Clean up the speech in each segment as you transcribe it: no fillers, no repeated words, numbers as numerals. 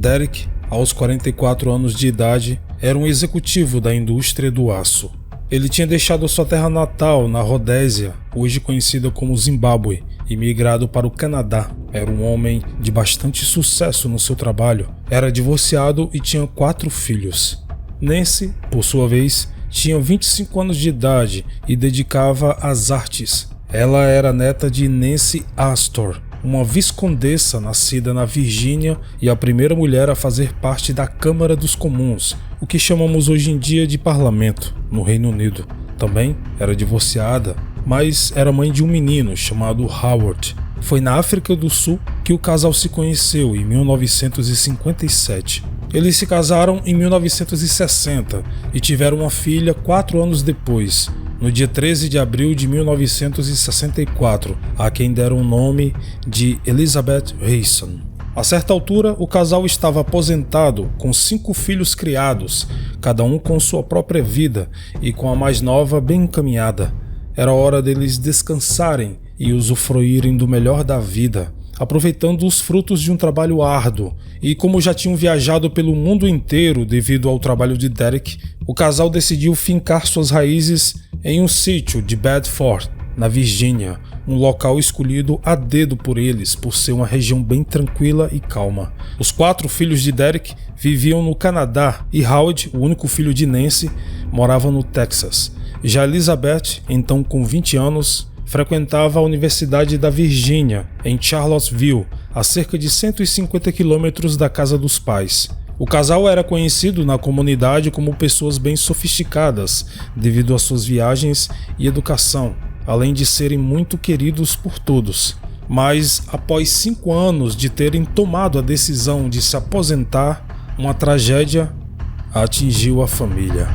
Derek, aos 44 anos de idade, era um executivo da indústria do aço. Ele tinha deixado sua terra natal na Rodésia, hoje conhecida como Zimbábue, e migrado para o Canadá. Era um homem de bastante sucesso no seu trabalho, era divorciado e tinha 4 filhos. Nancy, por sua vez, tinha 25 anos de idade e dedicava às artes. Ela era neta de Nancy Astor, uma viscondessa nascida na Virgínia e a primeira mulher a fazer parte da Câmara dos Comuns, o que chamamos hoje em dia de parlamento, no Reino Unido. Também era divorciada, mas era mãe de um menino chamado Howard. Foi na África do Sul que o casal se conheceu em 1957. Eles se casaram em 1960 e tiveram uma filha 4 anos depois, no dia 13 de abril de 1964, a quem deram o nome de Elizabeth Rayson. A certa altura, o casal estava aposentado, com 5 filhos criados, cada um com sua própria vida e com a mais nova bem encaminhada. Era hora deles descansarem e usufruírem do melhor da vida, aproveitando os frutos de um trabalho árduo. E como já tinham viajado pelo mundo inteiro devido ao trabalho de Derek, o casal decidiu fincar suas raízes em um sítio de Bedford, na Virgínia, um local escolhido a dedo por eles por ser uma região bem tranquila e calma. Os 4 filhos de Derek viviam no Canadá e Howard, o único filho de Nancy, morava no Texas. Já Elizabeth, então com 20 anos, frequentava a Universidade da Virgínia, em Charlottesville, a cerca de 150 quilômetros da casa dos pais. O casal era conhecido na comunidade como pessoas bem sofisticadas, devido às suas viagens e educação, além de serem muito queridos por todos. Mas, após 5 anos de terem tomado a decisão de se aposentar, uma tragédia atingiu a família.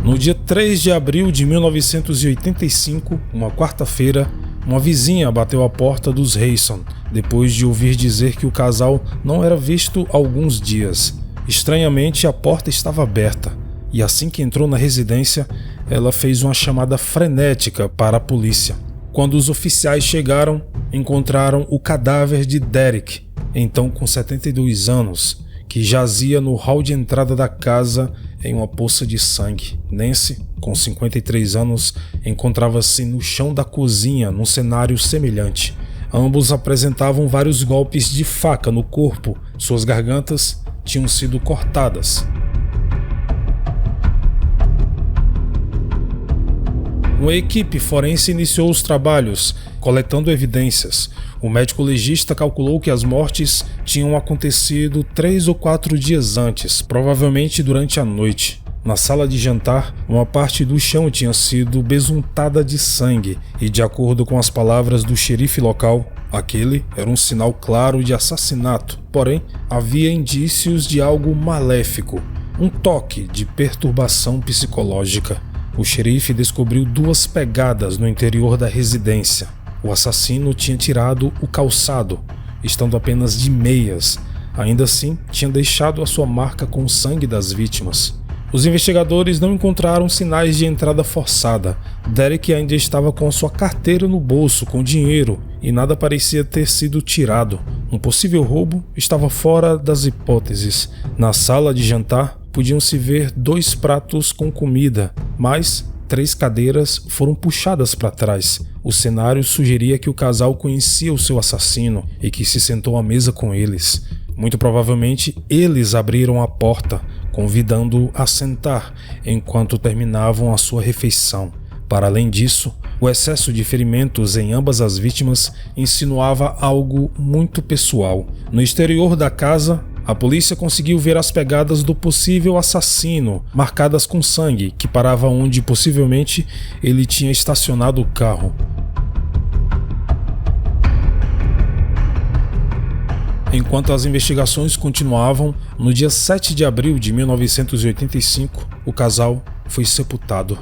No dia 3 de abril de 1985, uma quarta-feira, uma vizinha bateu à porta dos Rayson, depois de ouvir dizer que o casal não era visto há alguns dias. Estranhamente, a porta estava aberta, e assim que entrou na residência, ela fez uma chamada frenética para a polícia. Quando os oficiais chegaram, encontraram o cadáver de Derek, então com 72 anos, que jazia no hall de entrada da casa em uma poça de sangue. Nancy, com 53 anos, encontrava-se no chão da cozinha num cenário semelhante. Ambos apresentavam vários golpes de faca no corpo, suas gargantas tinham sido cortadas. Uma equipe forense iniciou os trabalhos, coletando evidências. O médico legista calculou que as mortes tinham acontecido 3 ou 4 dias antes, provavelmente durante a noite. Na sala de jantar, uma parte do chão tinha sido besuntada de sangue e, de acordo com as palavras do xerife local, aquele era um sinal claro de assassinato. Porém, havia indícios de algo maléfico, um toque de perturbação psicológica. O xerife descobriu 2 pegadas no interior da residência. O assassino tinha tirado o calçado, estando apenas de meias. Ainda assim, tinha deixado a sua marca com o sangue das vítimas. Os investigadores não encontraram sinais de entrada forçada. Derek ainda estava com sua carteira no bolso com dinheiro e nada parecia ter sido tirado. Um possível roubo estava fora das hipóteses. Na sala de jantar, podiam-se ver 2 pratos com comida, mas 3 cadeiras foram puxadas para trás. O cenário sugeria que o casal conhecia o seu assassino e que se sentou à mesa com eles. Muito provavelmente, eles abriram a porta, convidando-o a sentar enquanto terminavam a sua refeição. Para além disso, o excesso de ferimentos em ambas as vítimas insinuava algo muito pessoal. No exterior da casa, a polícia conseguiu ver as pegadas do possível assassino, marcadas com sangue, que parava onde possivelmente ele tinha estacionado o carro. Enquanto as investigações continuavam, no dia 7 de abril de 1985, o casal foi sepultado.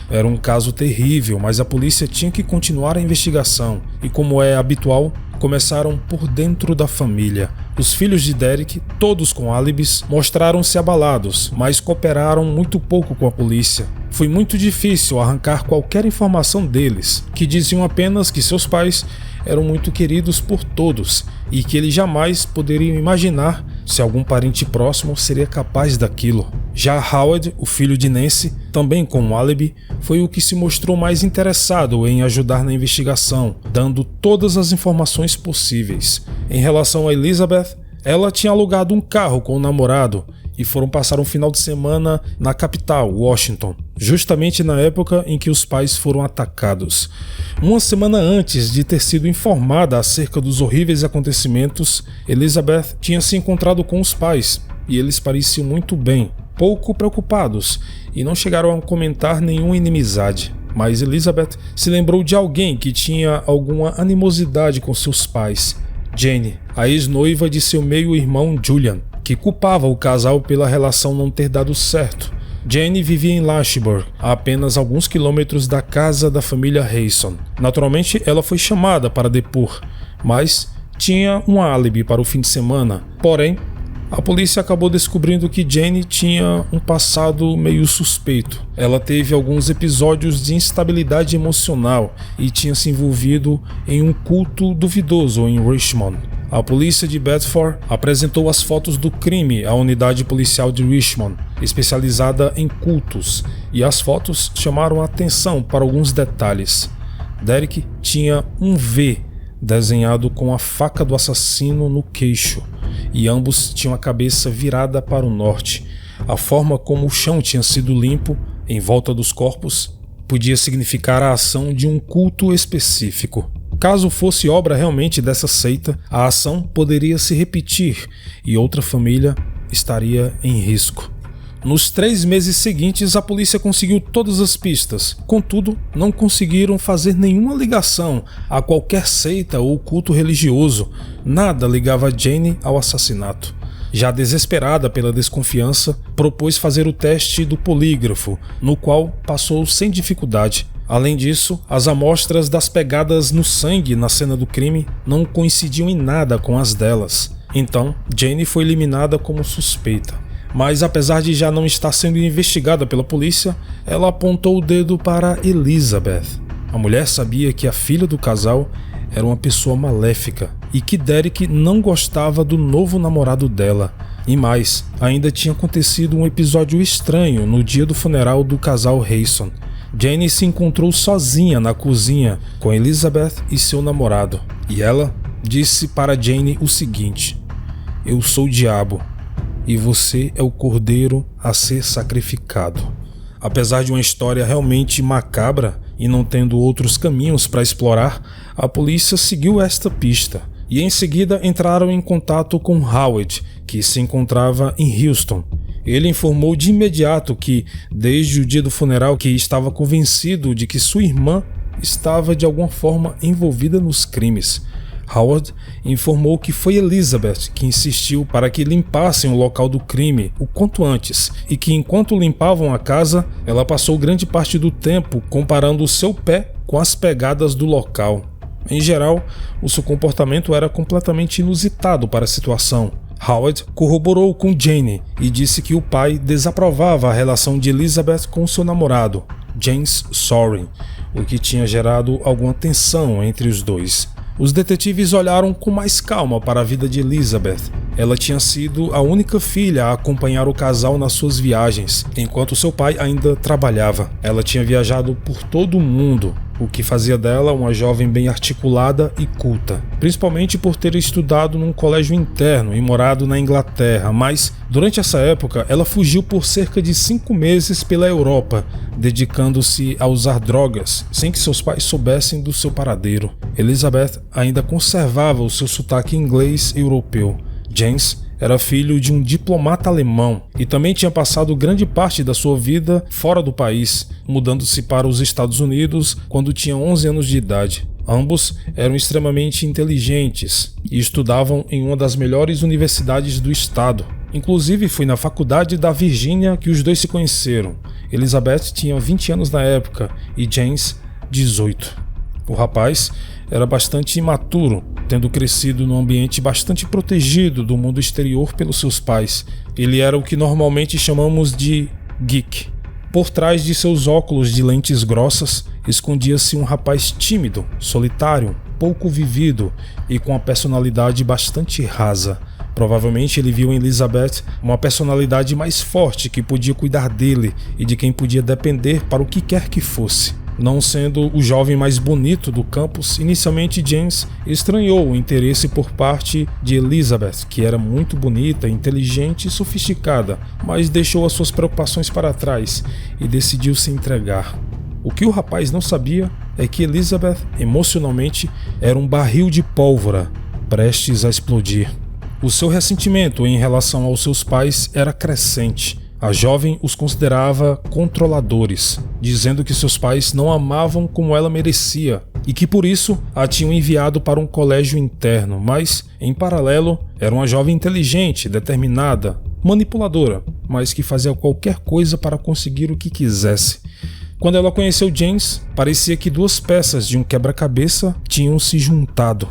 Era um caso terrível, mas a polícia tinha que continuar a investigação e, como é habitual, começaram por dentro da família. Os filhos de Derek, todos com álibis, mostraram-se abalados, mas cooperaram muito pouco com a polícia. Foi muito difícil arrancar qualquer informação deles, que diziam apenas que seus pais eram muito queridos por todos e que ele jamais poderia imaginar se algum parente próximo seria capaz daquilo. Já Howard, o filho de Nancy, também com um álibi, foi o que se mostrou mais interessado em ajudar na investigação, dando todas as informações possíveis. Em relação a Elizabeth, ela tinha alugado um carro com o namorado e foram passar um final de semana na capital, Washington, justamente na época em que os pais foram atacados. Uma semana antes de ter sido informada acerca dos horríveis acontecimentos, Elizabeth tinha se encontrado com os pais e eles pareciam muito bem, pouco preocupados, e não chegaram a comentar nenhuma inimizade. Mas Elizabeth se lembrou de alguém que tinha alguma animosidade com seus pais, Jane, a ex-noiva de seu meio-irmão Julian, que culpava o casal pela relação não ter dado certo. Jane vivia em Lynchburg, a apenas alguns quilômetros da casa da família Hayson. Naturalmente, ela foi chamada para depor, mas tinha um álibi para o fim de semana. Porém, a polícia acabou descobrindo que Jane tinha um passado meio suspeito. Ela teve alguns episódios de instabilidade emocional e tinha se envolvido em um culto duvidoso em Richmond. A polícia de Bedford apresentou as fotos do crime à unidade policial de Richmond, especializada em cultos, e as fotos chamaram a atenção para alguns detalhes. Derek tinha um V desenhado com a faca do assassino no queixo, e ambos tinham a cabeça virada para o norte. A forma como o chão tinha sido limpo em volta dos corpos podia significar a ação de um culto específico. Caso fosse obra realmente dessa seita, a ação poderia se repetir e outra família estaria em risco. Nos 3 meses seguintes, a polícia conseguiu todas as pistas, contudo, não conseguiram fazer nenhuma ligação a qualquer seita ou culto religioso. Nada ligava Jane ao assassinato. Já desesperada pela desconfiança, propôs fazer o teste do polígrafo, no qual passou sem dificuldade. Além disso, as amostras das pegadas no sangue na cena do crime não coincidiam em nada com as delas. Então, Jane foi eliminada como suspeita. Mas apesar de já não estar sendo investigada pela polícia, ela apontou o dedo para Elizabeth. A mulher sabia que a filha do casal era uma pessoa maléfica e que Derek não gostava do novo namorado dela. E mais, ainda tinha acontecido um episódio estranho no dia do funeral do casal Hayson. Jane se encontrou sozinha na cozinha com Elizabeth e seu namorado. E ela disse para Jane o seguinte: "Eu sou o diabo e você é o cordeiro a ser sacrificado." Apesar de uma história realmente macabra e não tendo outros caminhos para explorar, a polícia seguiu esta pista e em seguida entraram em contato com Howard, que se encontrava em Houston. Ele informou de imediato que, desde o dia do funeral, que estava convencido de que sua irmã estava de alguma forma envolvida nos crimes. Howard informou que foi Elizabeth que insistiu para que limpassem o local do crime o quanto antes e que enquanto limpavam a casa, ela passou grande parte do tempo comparando o seu pé com as pegadas do local. Em geral, o seu comportamento era completamente inusitado para a situação. Howard corroborou com Jane e disse que o pai desaprovava a relação de Elizabeth com seu namorado, James Sorin, o que tinha gerado alguma tensão entre os dois. Os detetives olharam com mais calma para a vida de Elizabeth. Ela tinha sido a única filha a acompanhar o casal nas suas viagens, enquanto seu pai ainda trabalhava. Ela tinha viajado por todo o mundo, o que fazia dela uma jovem bem articulada e culta, principalmente por ter estudado num colégio interno e morado na Inglaterra, mas durante essa época ela fugiu por cerca de 5 meses pela Europa, dedicando-se a usar drogas, sem que seus pais soubessem do seu paradeiro. Elizabeth ainda conservava o seu sotaque inglês europeu. James era filho de um diplomata alemão e também tinha passado grande parte da sua vida fora do país, mudando-se para os Estados Unidos quando tinha 11 anos de idade. Ambos eram extremamente inteligentes e estudavam em uma das melhores universidades do estado. Inclusive foi na faculdade da Virgínia que os dois se conheceram. Elizabeth tinha 20 anos na época e James 18. O rapaz era bastante imaturo, tendo crescido num ambiente bastante protegido do mundo exterior pelos seus pais. Ele era o que normalmente chamamos de geek. Por trás de seus óculos de lentes grossas, escondia-se um rapaz tímido, solitário, pouco vivido e com uma personalidade bastante rasa. Provavelmente ele viu em Elizabeth uma personalidade mais forte que podia cuidar dele e de quem podia depender para o que quer que fosse. Não sendo o jovem mais bonito do campus, inicialmente James estranhou o interesse por parte de Elizabeth, que era muito bonita, inteligente e sofisticada, mas deixou as suas preocupações para trás e decidiu se entregar. O que o rapaz não sabia é que Elizabeth, emocionalmente, era um barril de pólvora, prestes a explodir. O seu ressentimento em relação aos seus pais era crescente. A jovem os considerava controladores, dizendo que seus pais não amavam como ela merecia e que por isso a tinham enviado para um colégio interno, mas, em paralelo, era uma jovem inteligente, determinada, manipuladora, mas que fazia qualquer coisa para conseguir o que quisesse. Quando ela conheceu James, parecia que duas peças de um quebra-cabeça tinham se juntado.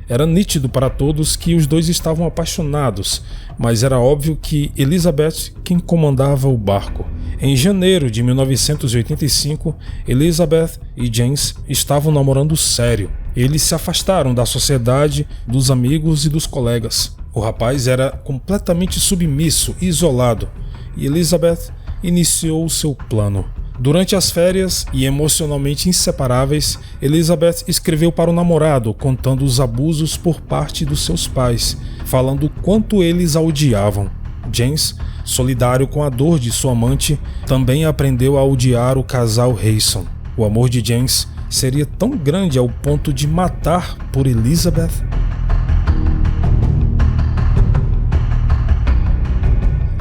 Era nítido para todos que os dois estavam apaixonados, mas era óbvio que Elizabeth quem comandava o barco. Em janeiro de 1985, Elizabeth e James estavam namorando sério. Eles se afastaram da sociedade, dos amigos e dos colegas. O rapaz era completamente submisso e isolado, e Elizabeth iniciou o seu plano. Durante as férias e emocionalmente inseparáveis, Elizabeth escreveu para o namorado contando os abusos por parte dos seus pais, falando o quanto eles a odiavam. James, solidário com a dor de sua amante, também aprendeu a odiar o casal Hayson. O amor de James seria tão grande ao ponto de matar por Elizabeth?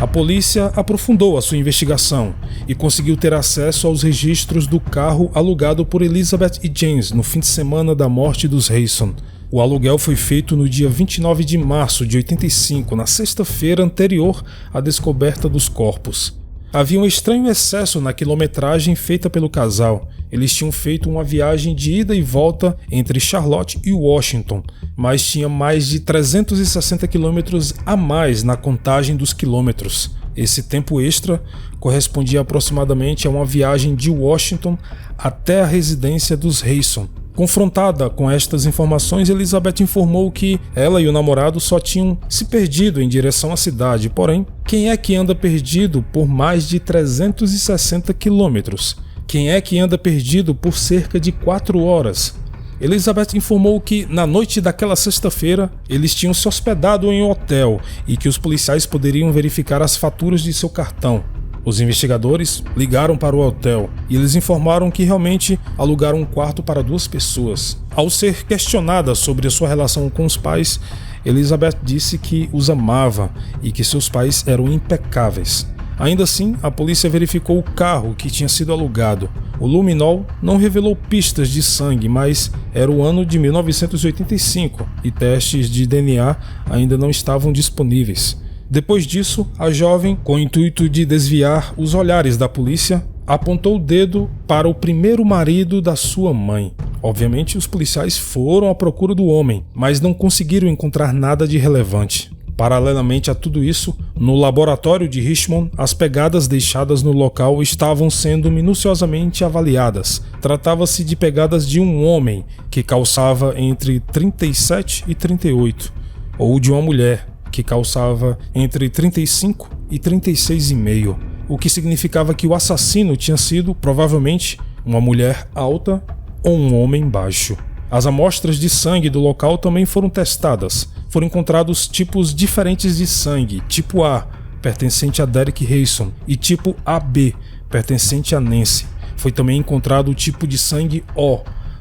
A polícia aprofundou a sua investigação e conseguiu ter acesso aos registros do carro alugado por Elizabeth e James no fim de semana da morte dos Hayson. O aluguel foi feito no dia 29 de março de 85, na sexta-feira anterior à descoberta dos corpos. Havia um estranho excesso na quilometragem feita pelo casal. Eles tinham feito uma viagem de ida e volta entre Charlotte e Washington, mas tinha mais de 360 quilômetros a mais na contagem dos quilômetros. Esse tempo extra correspondia aproximadamente a uma viagem de Washington até a residência dos Hayson. Confrontada com estas informações, Elizabeth informou que ela e o namorado só tinham se perdido em direção à cidade. Porém, quem é que anda perdido por mais de 360 quilômetros? Quem é que anda perdido por cerca de 4 horas? Elizabeth informou que, na noite daquela sexta-feira, eles tinham se hospedado em um hotel e que os policiais poderiam verificar as faturas de seu cartão. Os investigadores ligaram para o hotel e eles informaram que realmente alugaram um quarto para 2 pessoas. Ao ser questionada sobre a sua relação com os pais, Elizabeth disse que os amava e que seus pais eram impecáveis. Ainda assim, a polícia verificou o carro que tinha sido alugado. O luminol não revelou pistas de sangue, mas era o ano de 1985 e testes de DNA ainda não estavam disponíveis. Depois disso, a jovem, com o intuito de desviar os olhares da polícia, apontou o dedo para o primeiro marido da sua mãe. Obviamente, os policiais foram à procura do homem, mas não conseguiram encontrar nada de relevante. Paralelamente a tudo isso, no laboratório de Richmond, as pegadas deixadas no local estavam sendo minuciosamente avaliadas. Tratava-se de pegadas de um homem que calçava entre 37 e 38, ou de uma mulher que calçava entre 35 e 36,5, o que significava que o assassino tinha sido, provavelmente, uma mulher alta ou um homem baixo. As amostras de sangue do local também foram testadas. Foram encontrados tipos diferentes de sangue, tipo A, pertencente a Derek Hayson, e tipo AB, pertencente a Nancy. Foi também encontrado o tipo de sangue O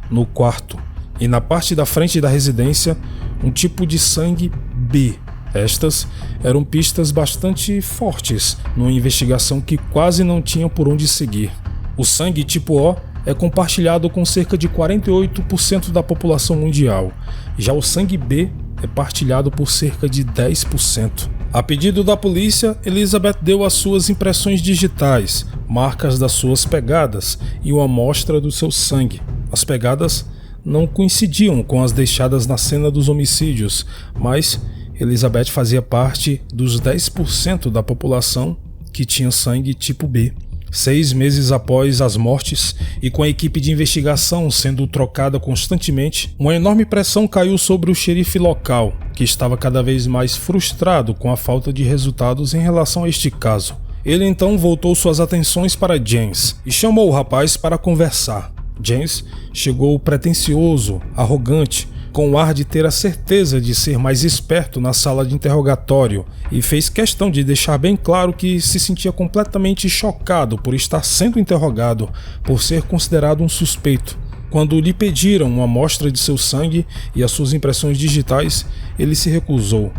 no quarto, e na parte da frente da residência, um tipo de sangue B. Estas eram pistas bastante fortes numa investigação que quase não tinha por onde seguir. O sangue tipo O é compartilhado com cerca de 48% da população mundial. Já o sangue B é partilhado por cerca de 10%. A pedido da polícia, Elizabeth deu as suas impressões digitais, marcas das suas pegadas e uma amostra do seu sangue. As pegadas não coincidiam com as deixadas na cena dos homicídios, mas Elizabeth fazia parte dos 10% da população que tinha sangue tipo B. 6 meses após as mortes e com a equipe de investigação sendo trocada constantemente, uma enorme pressão caiu sobre o xerife local, que estava cada vez mais frustrado com a falta de resultados em relação a este caso. Ele então voltou suas atenções para James e chamou o rapaz para conversar. James chegou pretensioso, arrogante, com o ar de ter a certeza de ser mais esperto na sala de interrogatório e fez questão de deixar bem claro que se sentia completamente chocado por estar sendo interrogado por ser considerado um suspeito. Quando lhe pediram uma amostra de seu sangue e as suas impressões digitais, ele se recusou.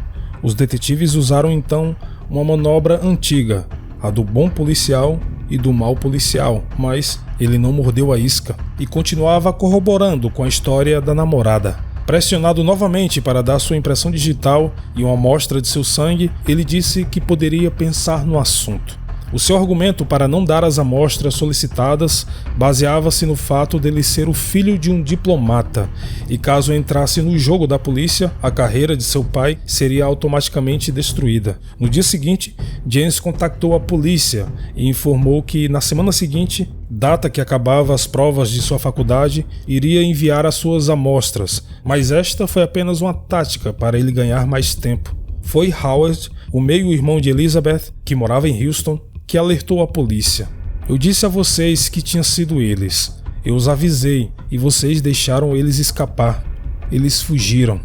Os detetives usaram então uma manobra antiga, a do bom policial e do mau policial, mas ele não mordeu a isca e continuava corroborando com a história da namorada. Pressionado novamente para dar sua impressão digital e uma amostra de seu sangue, ele disse que poderia pensar no assunto. O seu argumento para não dar as amostras solicitadas baseava-se no fato dele ser o filho de um diplomata, e caso entrasse no jogo da polícia, a carreira de seu pai seria automaticamente destruída. No dia seguinte, James contactou a polícia e informou que na semana seguinte, data que acabava as provas de sua faculdade, iria enviar as suas amostras, mas esta foi apenas uma tática para ele ganhar mais tempo. Foi Howard, o meio-irmão de Elizabeth, que morava em Houston, que alertou a polícia. Eu disse a vocês que tinha sido eles. Eu os avisei e vocês deixaram eles escapar. Eles fugiram.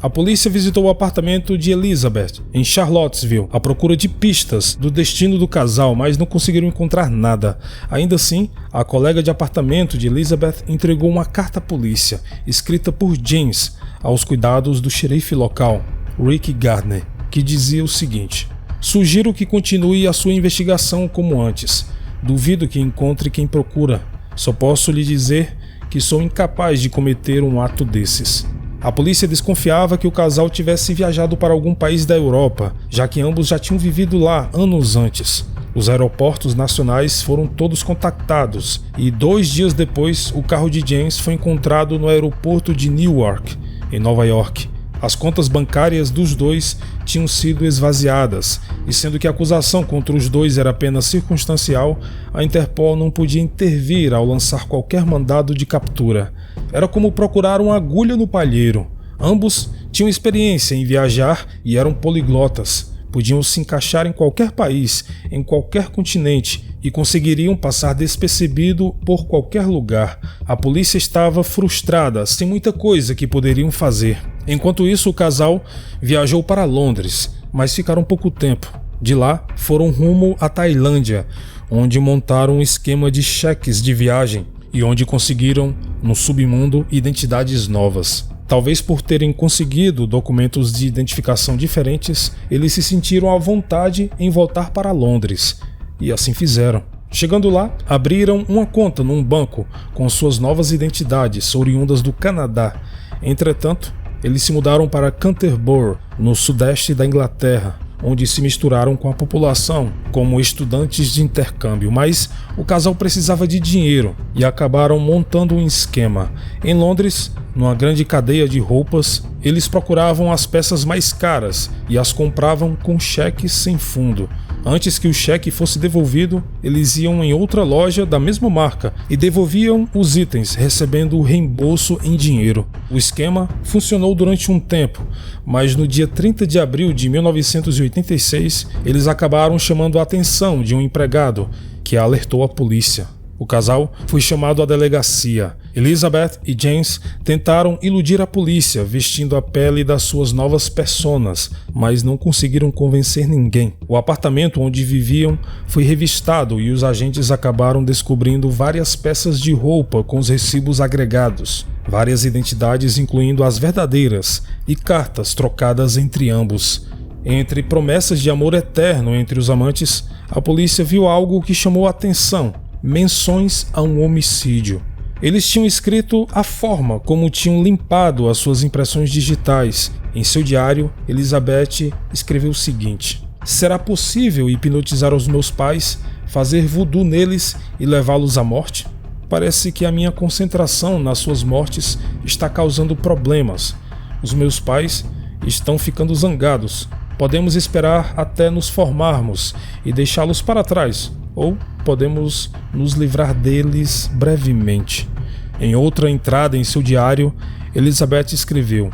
A polícia visitou o apartamento de Elizabeth, em Charlottesville, à procura de pistas do destino do casal, mas não conseguiram encontrar nada. Ainda assim, a colega de apartamento de Elizabeth entregou uma carta à polícia, escrita por James, aos cuidados do xerife local, Rick Gardner, que dizia o seguinte: sugiro que continue a sua investigação como antes. Duvido que encontre quem procura. Só posso lhe dizer que sou incapaz de cometer um ato desses. A polícia desconfiava que o casal tivesse viajado para algum país da Europa, já que ambos já tinham vivido lá anos antes. Os aeroportos nacionais foram todos contactados e 2 dias depois o carro de James foi encontrado no aeroporto de Newark, em Nova York. As contas bancárias dos dois tinham sido esvaziadas, e sendo que a acusação contra os dois era apenas circunstancial, a Interpol não podia intervir ao lançar qualquer mandado de captura. Era como procurar uma agulha no palheiro. Ambos tinham experiência em viajar e eram poliglotas. Podiam se encaixar em qualquer país, em qualquer continente, e conseguiriam passar despercebido por qualquer lugar. A polícia estava frustrada, sem muita coisa que poderiam fazer. Enquanto isso, o casal viajou para Londres, mas ficaram pouco tempo. De lá, foram rumo à Tailândia, onde montaram um esquema de cheques de viagem e onde conseguiram, no submundo, identidades novas. Talvez por terem conseguido documentos de identificação diferentes, eles se sentiram à vontade em voltar para Londres, e assim fizeram. Chegando lá, abriram uma conta num banco com suas novas identidades, oriundas do Canadá. Entretanto, eles se mudaram para Canterbury, no sudeste da Inglaterra, onde se misturaram com a população como estudantes de intercâmbio, mas o casal precisava de dinheiro e acabaram montando um esquema. Em Londres, numa grande cadeia de roupas, eles procuravam as peças mais caras e as compravam com cheques sem fundo. Antes que o cheque fosse devolvido, eles iam em outra loja da mesma marca e devolviam os itens, recebendo o reembolso em dinheiro. O esquema funcionou durante um tempo, mas no dia 30 de abril de 1986, eles acabaram chamando a atenção de um empregado, que alertou a polícia. O casal foi chamado à delegacia. Elizabeth e James tentaram iludir a polícia vestindo a pele das suas novas personas, mas não conseguiram convencer ninguém. O apartamento onde viviam foi revistado e os agentes acabaram descobrindo várias peças de roupa com os recibos agregados, várias identidades incluindo as verdadeiras e cartas trocadas entre ambos. Entre promessas de amor eterno entre os amantes, a polícia viu algo que chamou a atenção: menções a um homicídio. Eles tinham escrito a forma como tinham limpado as suas impressões digitais. Em seu diário, Elizabeth escreveu o seguinte: será possível hipnotizar os meus pais, fazer voodoo neles e levá-los à morte? Parece que a minha concentração nas suas mortes está causando problemas. Os meus pais estão ficando zangados. Podemos esperar até nos formarmos e deixá-los para trás, ou podemos nos livrar deles brevemente. Em outra entrada em seu diário, Elizabeth escreveu: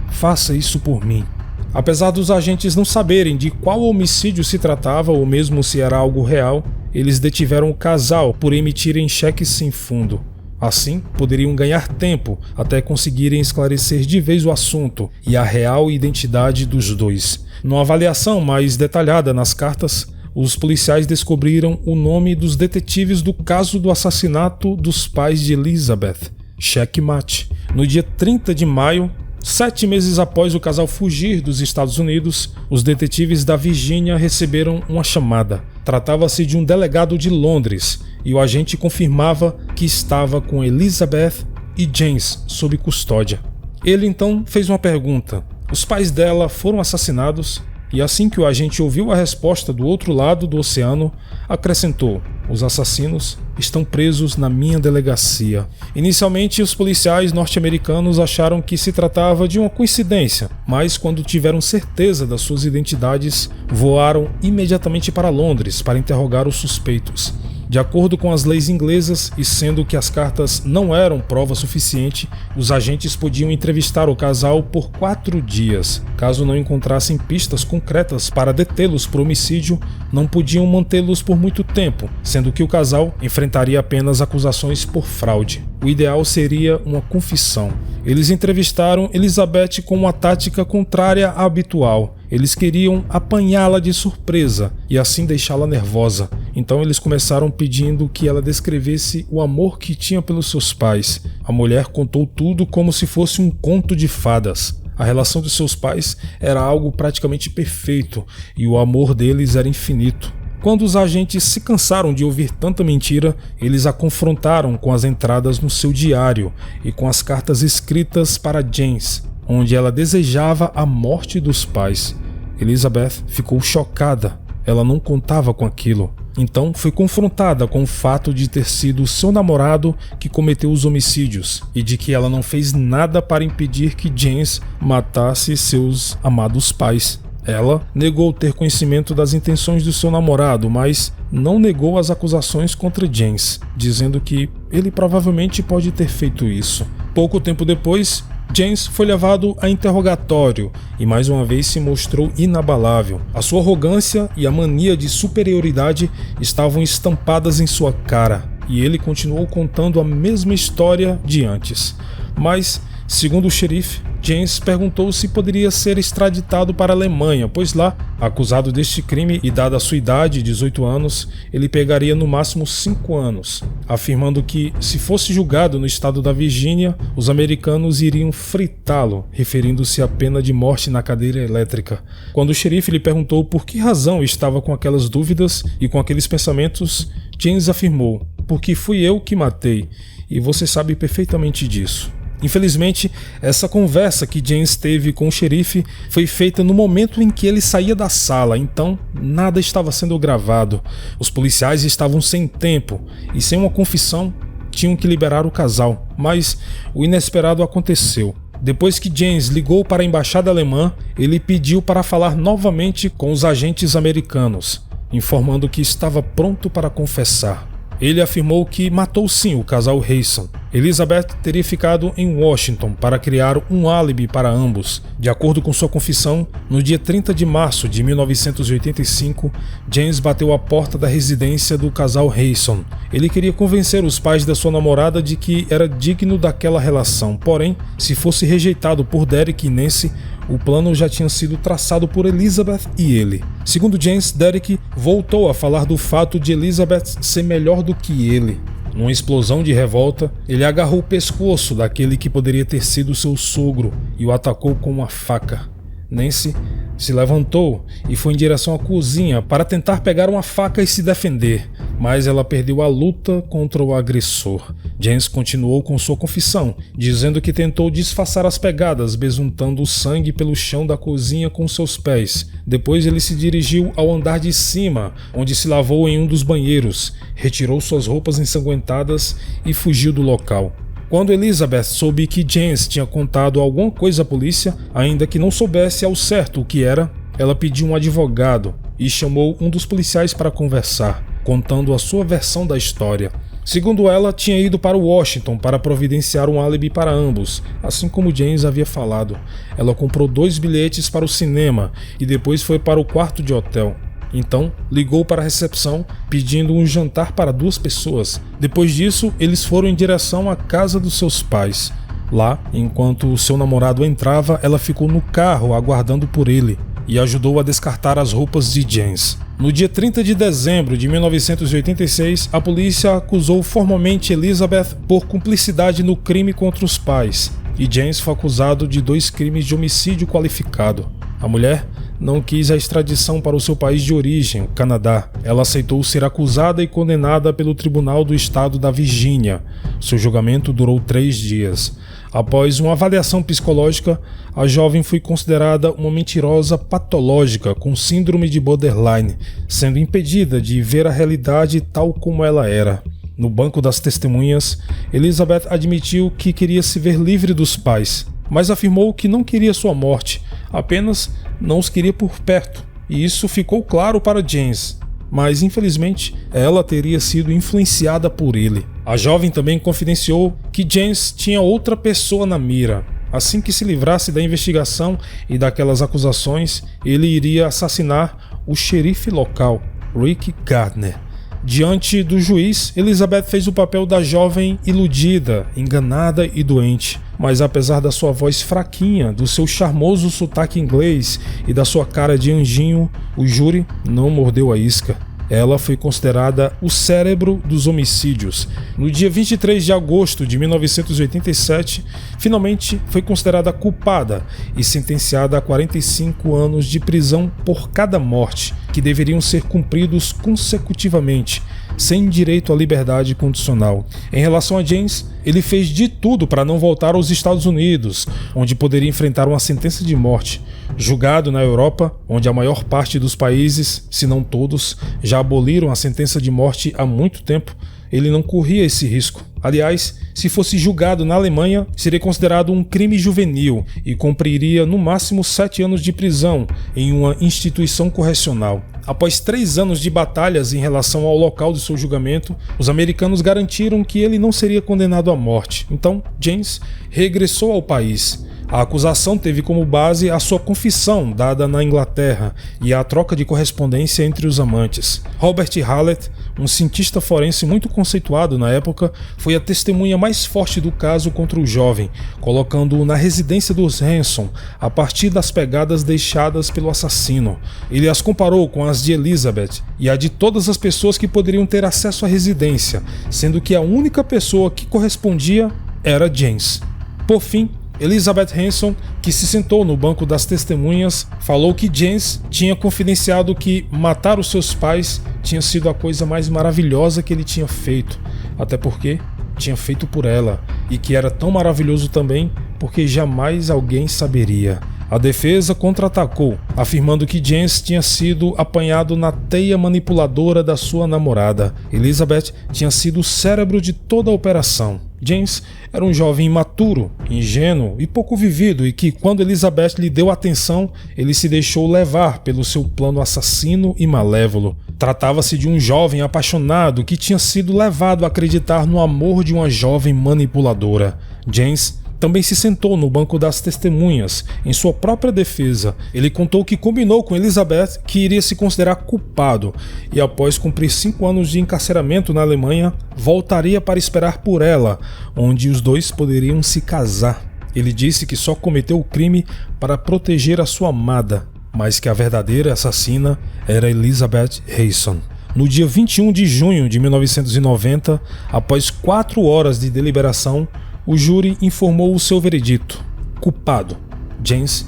"Faça isso por mim." Apesar dos agentes não saberem de qual homicídio se tratava ou mesmo se era algo real, eles detiveram o casal por emitirem cheques sem fundo. Assim, poderiam ganhar tempo até conseguirem esclarecer de vez o assunto e a real identidade dos dois. Numa avaliação mais detalhada nas cartas, os policiais descobriram o nome dos detetives do caso do assassinato dos pais de Elizabeth, Checkmate. No dia 30 de maio, 7 meses após o casal fugir dos Estados Unidos, os detetives da Virgínia receberam uma chamada. Tratava-se de um delegado de Londres e o agente confirmava que estava com Elizabeth e James sob custódia. Ele então fez uma pergunta: os pais dela foram assassinados? E assim que o agente ouviu a resposta do outro lado do oceano, acrescentou: os assassinos estão presos na minha delegacia. Inicialmente, os policiais norte-americanos acharam que se tratava de uma coincidência, mas quando tiveram certeza das suas identidades, voaram imediatamente para Londres para interrogar os suspeitos. De acordo com as leis inglesas, e sendo que as cartas não eram prova suficiente, os agentes podiam entrevistar o casal por 4 dias. Caso não encontrassem pistas concretas para detê-los por homicídio, não podiam mantê-los por muito tempo, sendo que o casal enfrentaria apenas acusações por fraude. O ideal seria uma confissão. Eles entrevistaram Elizabeth com uma tática contrária à habitual. Eles queriam apanhá-la de surpresa e assim deixá-la nervosa. Então eles começaram pedindo que ela descrevesse o amor que tinha pelos seus pais. A mulher contou tudo como se fosse um conto de fadas. A relação de seus pais era algo praticamente perfeito e o amor deles era infinito. Quando os agentes se cansaram de ouvir tanta mentira, eles a confrontaram com as entradas no seu diário e com as cartas escritas para James, onde ela desejava a morte dos pais. Elizabeth ficou chocada. Ela não contava com aquilo. Então foi confrontada com o fato de ter sido seu namorado que cometeu os homicídios e de que ela não fez nada para impedir que James matasse seus amados pais. Ela negou ter conhecimento das intenções do seu namorado, mas não negou as acusações contra James, dizendo que ele provavelmente pode ter feito isso. Pouco tempo depois, James foi levado a interrogatório e mais uma vez se mostrou inabalável. A sua arrogância e a mania de superioridade estavam estampadas em sua cara e ele continuou contando a mesma história de antes. Mas, segundo o xerife, James perguntou se poderia ser extraditado para a Alemanha, pois lá, acusado deste crime e dada a sua idade, 18 anos, ele pegaria no máximo 5 anos, afirmando que, se fosse julgado no estado da Virgínia, os americanos iriam fritá-lo, referindo-se à pena de morte na cadeira elétrica. Quando o xerife lhe perguntou por que razão estava com aquelas dúvidas e com aqueles pensamentos, James afirmou: "Porque fui eu que matei, e você sabe perfeitamente disso." Infelizmente, essa conversa que James teve com o xerife foi feita no momento em que ele saía da sala, então nada estava sendo gravado. Os policiais estavam sem tempo e sem uma confissão tinham que liberar o casal, mas o inesperado aconteceu. Depois que James ligou para a embaixada alemã, ele pediu para falar novamente com os agentes americanos, informando que estava pronto para confessar. Ele afirmou que matou sim o casal Rayson. Elizabeth teria ficado em Washington para criar um álibi para ambos. De acordo com sua confissão, no dia 30 de março de 1985, James bateu à porta da residência do casal Rayson. Ele queria convencer os pais da sua namorada de que era digno daquela relação, porém, se fosse rejeitado por Derek e Nancy, o plano já tinha sido traçado por Elizabeth e ele. Segundo James, Derek voltou a falar do fato de Elizabeth ser melhor do que ele. Numa explosão de revolta, ele agarrou o pescoço daquele que poderia ter sido seu sogro e o atacou com uma faca. Nancy se levantou e foi em direção à cozinha para tentar pegar uma faca e se defender, mas ela perdeu a luta contra o agressor. James continuou com sua confissão, dizendo que tentou disfarçar as pegadas, besuntando o sangue pelo chão da cozinha com seus pés. Depois ele se dirigiu ao andar de cima, onde se lavou em um dos banheiros, retirou suas roupas ensanguentadas e fugiu do local. Quando Elizabeth soube que James tinha contado alguma coisa à polícia, ainda que não soubesse ao certo o que era, ela pediu um advogado e chamou um dos policiais para conversar. contando a sua versão da história. Segundo ela, tinha ido para Washington para providenciar um álibi para ambos, assim como James havia falado. Ela comprou 2 bilhetes para o cinema e depois foi para o quarto de hotel. Então, ligou para a recepção pedindo um jantar para 2 pessoas. Depois disso, eles foram em direção à casa dos seus pais. Lá, enquanto o seu namorado entrava, ela ficou no carro aguardando por ele e ajudou a descartar as roupas de James. No dia 30 de dezembro de 1986, a polícia acusou formalmente Elizabeth por cumplicidade no crime contra os pais, e James foi acusado de 2 crimes de homicídio qualificado. A mulher não quis a extradição para o seu país de origem, o Canadá. Ela aceitou ser acusada e condenada pelo Tribunal do Estado da Virgínia. Seu julgamento durou 3 dias. Após uma avaliação psicológica, a jovem foi considerada uma mentirosa patológica com síndrome de borderline, sendo impedida de ver a realidade tal como ela era. No banco das testemunhas, Elizabeth admitiu que queria se ver livre dos pais, mas afirmou que não queria sua morte, apenas não os queria por perto, e isso ficou claro para James. Mas infelizmente ela teria sido influenciada por ele. A jovem também confidenciou que James tinha outra pessoa na mira. Assim que se livrasse da investigação e daquelas acusações, ele iria assassinar o xerife local, Rick Gardner. Diante do juiz, Elizabeth fez o papel da jovem iludida, enganada e doente. Mas apesar da sua voz fraquinha, do seu charmoso sotaque inglês e da sua cara de anjinho, o júri não mordeu a isca. Ela foi considerada o cérebro dos homicídios. No dia 23 de agosto de 1987, finalmente foi considerada culpada e sentenciada a 45 anos de prisão por cada morte, que deveriam ser cumpridos consecutivamente, sem direito à liberdade condicional. Em relação a James, ele fez de tudo para não voltar aos Estados Unidos, onde poderia enfrentar uma sentença de morte. Julgado na Europa, onde a maior parte dos países, se não todos, já aboliram a sentença de morte há muito tempo, ele não corria esse risco. Aliás, se fosse julgado na Alemanha, seria considerado um crime juvenil e cumpriria no máximo 7 anos de prisão em uma instituição correcional. Após 3 anos de batalhas em relação ao local de seu julgamento, os americanos garantiram que ele não seria condenado à morte. Então, James regressou ao país. A acusação teve como base a sua confissão dada na Inglaterra e a troca de correspondência entre os amantes. Robert Hallett, um cientista forense muito conceituado na época, foi a testemunha mais forte do caso contra o jovem, colocando-o na residência dos Hanson a partir das pegadas deixadas pelo assassino. Ele as comparou com as de Elizabeth e a de todas as pessoas que poderiam ter acesso à residência, sendo que a única pessoa que correspondia era James. Por fim, Elizabeth Hanson, que se sentou no banco das testemunhas, falou que James tinha confidenciado que matar os seus pais tinha sido a coisa mais maravilhosa que ele tinha feito, até porque tinha feito por ela, e que era tão maravilhoso também porque jamais alguém saberia. A defesa contra-atacou, afirmando que James tinha sido apanhado na teia manipuladora da sua namorada. Elizabeth tinha sido o cérebro de toda a operação. James era um jovem imaturo, ingênuo e pouco vivido, e que, quando Elizabeth lhe deu atenção, ele se deixou levar pelo seu plano assassino e malévolo. Tratava-se de um jovem apaixonado que tinha sido levado a acreditar no amor de uma jovem manipuladora. James também se sentou no banco das testemunhas. Em sua própria defesa, ele contou que combinou com Elizabeth que iria se considerar culpado e, após cumprir 5 anos de encarceramento na Alemanha, voltaria para esperar por ela, onde os dois poderiam se casar. Ele disse que só cometeu o crime para proteger a sua amada, mas que a verdadeira assassina era Elizabeth Hanson. No dia 21 de junho de 1990, após 4 horas de deliberação, o júri informou o seu veredito: culpado. James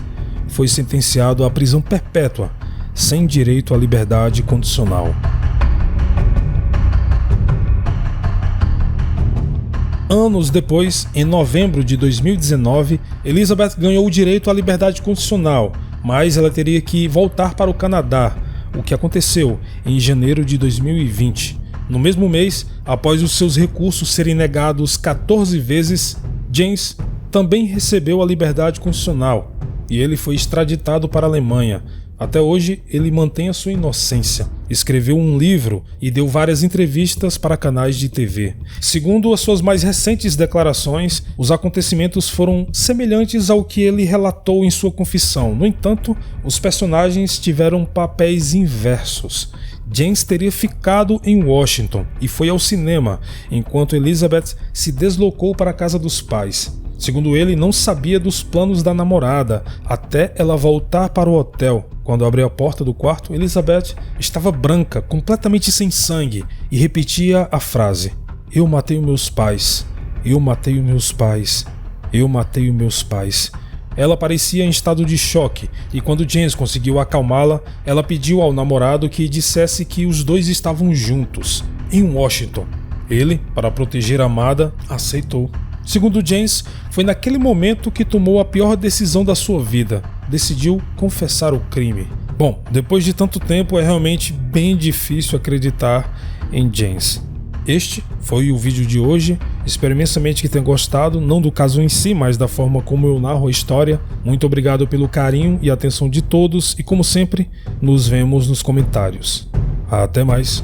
foi sentenciado à prisão perpétua, sem direito à liberdade condicional. Anos depois, em novembro de 2019, Elizabeth ganhou o direito à liberdade condicional, mas ela teria que voltar para o Canadá, o que aconteceu em janeiro de 2020. No mesmo mês, após os seus recursos serem negados 14 vezes, James também recebeu a liberdade condicional e ele foi extraditado para a Alemanha. Até hoje, ele mantém a sua inocência. Escreveu um livro e deu várias entrevistas para canais de TV. Segundo as suas mais recentes declarações, os acontecimentos foram semelhantes ao que ele relatou em sua confissão. No entanto, os personagens tiveram papéis inversos. James teria ficado em Washington e foi ao cinema, enquanto Elizabeth se deslocou para a casa dos pais. Segundo ele, não sabia dos planos da namorada até ela voltar para o hotel. Quando abriu a porta do quarto, Elizabeth estava branca, completamente sem sangue, e repetia a frase: "Eu matei os meus pais, eu matei os meus pais, eu matei os meus pais." Ela parecia em estado de choque, e quando James conseguiu acalmá-la, ela pediu ao namorado que dissesse que os dois estavam juntos, em Washington. Ele, para proteger a amada, aceitou. Segundo James, foi naquele momento que tomou a pior decisão da sua vida. Decidiu confessar o crime. Bom, depois de tanto tempo é realmente bem difícil acreditar em James. Este foi o vídeo de hoje. Espero imensamente que tenha gostado, não do caso em si, mas da forma como eu narro a história. Muito obrigado pelo carinho e atenção de todos e, como sempre, nos vemos nos comentários. Até mais.